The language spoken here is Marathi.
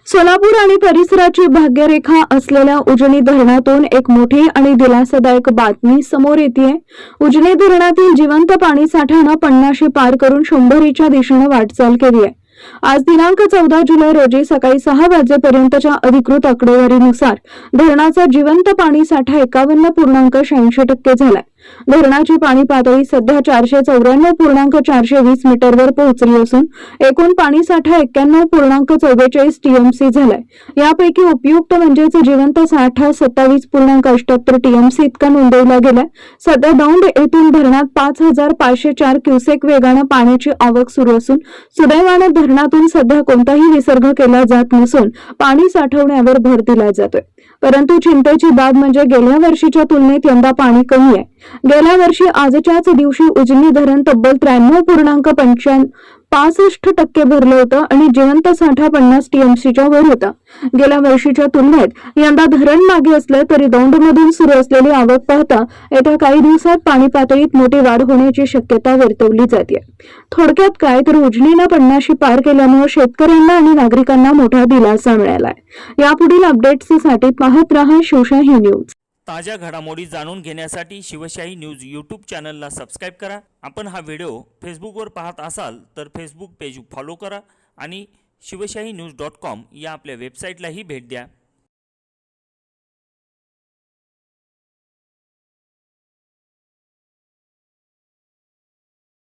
सोलापूर आणि परिसराची भाग्यरेखा असलेल्या उजनी धरणातून एक मोठी आणि दिलासादायक बातमी समोर येते। उजनी धरणातील जिवंत पाणी साठ्यानं 50 पार करून 100च्या दिशेने वाटचाल केली आहे। आज दिनांक 14 जुलै रोजी सकाळी 6 वाजेपर्यंतच्या अधिकृत आकडेवारीनुसार धरणाचा जिवंत पाणी साठा 51.86% झालाय। धरणाची पाणी पातळी सध्या 494.420 मीटरवर पोहोचली असून एकूण पाणी साठा 91.44 टीएमसी झालाय। यापैकी उपयुक्त म्हणजेच जिवंत साठा 27.78 टीएमसी इतका नोंदवला गेलाय। सध्या दौंड येथून धरणात 5504 क्युसेक वेगानं पाण्याची आवक सुरू असून सुदैवाने धरणातून सध्या कोणताही विसर्ग केला जात नसून पाणी साठवण्यावर भर दिला जातोय। परंतु चिंतेची बाब म्हणजे गेल्या वर्षीच्या तुलनेत यंदा पाणी कमी आहे। गेल्या वर्षी आजच्याच दिवशी उजनी धरण तब्बल 93.65% भरलं होतं आणि जिवंत साठा 50 टीएमसीच्या वर होता। गेल्या वर्षीच्या तुलनेत यंदा धरण मागे असलं तरी दौंडमधून सुरू असलेली आवक पाहता येत्या काही दिवसात पाणी पातळीत मोठी वाढ होण्याची शक्यता वर्तवली जाते। थोडक्यात काय तर उजनीला 50 पार केल्यामुळे शेतकऱ्यांना आणि नागरिकांना मोठा दिलासा मिळालाय। यापुढील अपडेट्ससाठी पाहत रहा शिवशाही न्यूज। ताज्या घडामोडी जाणून घेण्यासाठी शिवशाही न्यूज यूट्यूब चॅनलला सबस्क्राइब करा। आपण हा व्हिडिओ फेसबुकवर पाहत असाल तर फेसबुक पेज फॉलो करा आणि शिवशाही न्यूज.com या आपल्या वेबसाईटलाही भेट द्या।